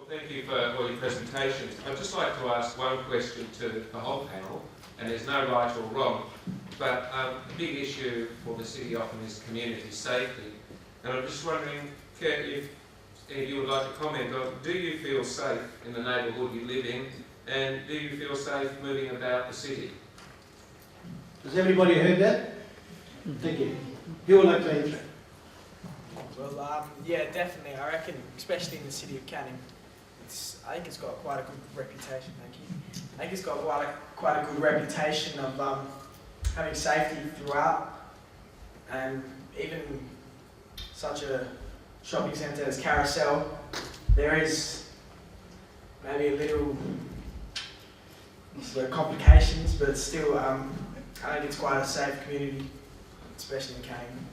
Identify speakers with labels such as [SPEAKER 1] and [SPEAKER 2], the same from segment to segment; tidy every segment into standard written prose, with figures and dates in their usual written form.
[SPEAKER 1] thank you for all your presentations. I'd just like to ask one question to the whole panel, and there's no right or wrong, but a big issue for the city often is community safety. And I'm just wondering, Kurt, if any of you would like to comment on, do you feel safe in the neighbourhood you live in, and do you feel safe moving about the city?
[SPEAKER 2] Has everybody heard that? Thank you. Who would like to answer?
[SPEAKER 3] Well, yeah, definitely. I reckon, especially in the city of Canning, I think it's got quite a good reputation. Thank you. I think it's got quite a good reputation of having safety throughout, and even such a shopping centre as Carousel, there is maybe a little sort of complications, but still, I think it's quite a safe community, especially in Canning.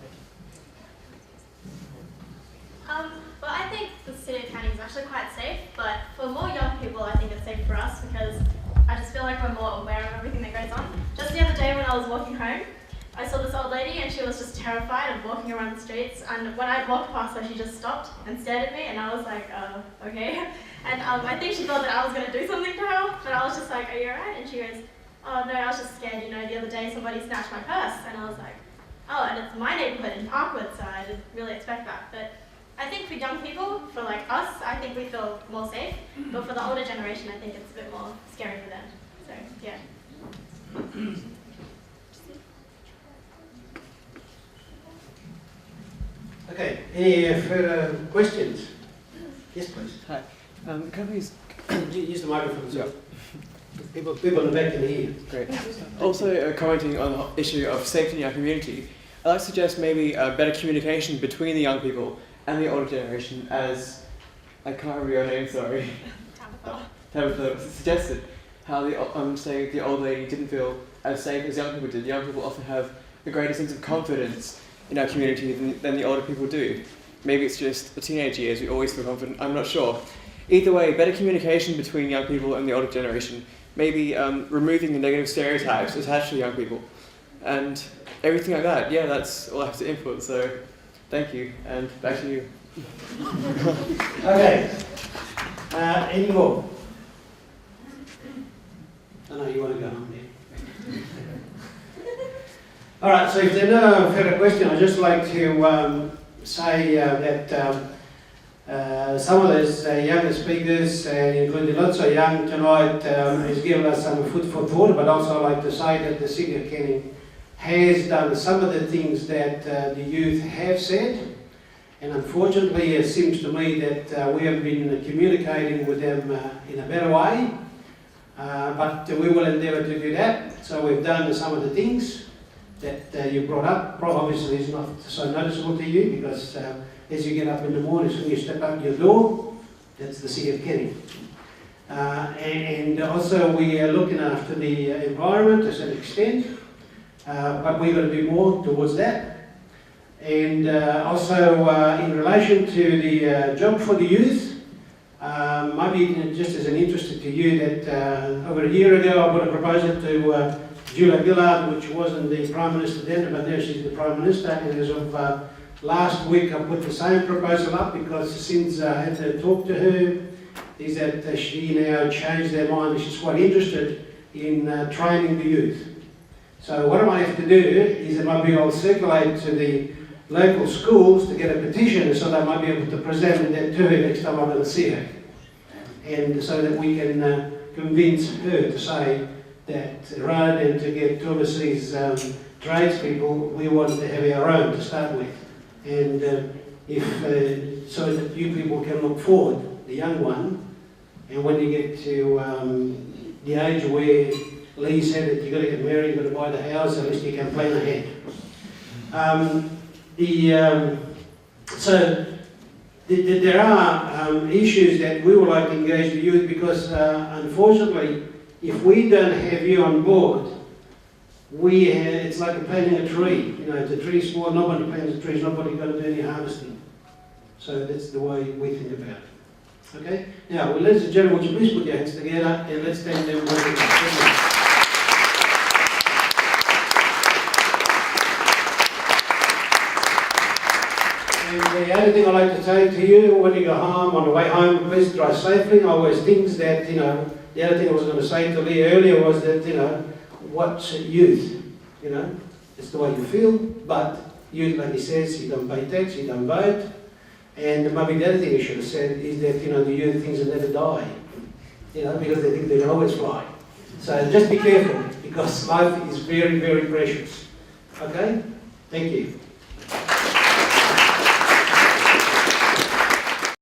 [SPEAKER 4] Well, I think the city of Canning is actually quite safe, but for more young people, I think it's safe for us because I just feel like we're more aware of everything that goes on. Just the other day when I was walking home, I saw this old lady and she was just terrified of walking around the streets, and when I walked past her, she just stopped and stared at me, and I was like, okay. And I think she thought that I was going to do something to her, but I was just like, are you alright? And she goes, oh no, I was just scared, you know, the other day somebody snatched my purse, and I was like, oh, and it's my neighbourhood in Parkwood, so I didn't really expect that. But I think for young people, for like us, I think we feel more safe, but for the older generation, I think it's a bit more scary for them. So, yeah.
[SPEAKER 2] Okay, any further questions? Yes, please.
[SPEAKER 5] Hi. Can I please
[SPEAKER 2] Use the microphone, so people in the back can hear you.
[SPEAKER 5] Great. Also, commenting on the issue of safety in our community, I'd like to suggest maybe better communication between the young people and the older generation, as I can't remember your name, sorry. Tabitha suggested how the say the old lady didn't feel as safe as young people did. Young people often have a greater sense of confidence in our community than the older people do. Maybe it's just the teenage years, we always feel confident, I'm not sure. Either way, better communication between young people and the older generation, maybe removing the negative stereotypes attached to young people, and everything like that. Yeah, that's all I have to input, so thank you, and back to you.
[SPEAKER 2] Okay. Any more? I know you want to go home there. All right, so if there are no further questions, I'd just like to say that some of those younger speakers, including not so young tonight, has given us some food for thought, but also I'd like to say that the City of Canning has done some of the things that the youth have said, and unfortunately it seems to me that we have been communicating with them in a better way, but we will endeavour to do that. So we've done some of the things that you brought up. Obviously it's not so noticeable to you because as you get up in the morning, when you step out your door, that's the City of Canning. And also we are looking after the environment to some extent, but we've got to do more towards that. And also in relation to the job for the youth, maybe just as an interest to you that over a year ago I put a proposal to Julia Gillard, which wasn't the Prime Minister then, but now she's the Prime Minister, and as of last week I put the same proposal up because since I had to talk to her, is that she now changed their mind and she's quite interested in training the youth. So what I might have to do is that maybe I'll circulate to the local schools to get a petition so they might be able to present that to her next time I'm going to see her. And so that we can convince her to say that rather than to get overseas tradespeople, we want to have our own to start with. And so that you people can look forward, the young one, and when you get to the age where Lee said that you've got to get married, you've got to buy the house, at least you can plan ahead. So there are issues that we would like to engage the youth because unfortunately, if we don't have you on board, it's like planting a tree. You know, if the tree's small, nobody plants the trees, nobody going to do any harvesting. So that's the way we think about it. Okay? Now, well, ladies and gentlemen, would you please put your hands together and let's stand there and work. And the other thing I'd like to say to you, when you go home, on the way home, please drive safely. I always think that, the other thing I was going to say to Lee earlier was that, what's youth? It's the way you feel, but youth, like he says, you don't pay tax, you don't vote. And maybe the other thing you should have said is that, the youth thinks they'll never die, because they think they can always fly. So just be careful, because life is very, very precious. Okay? Thank you.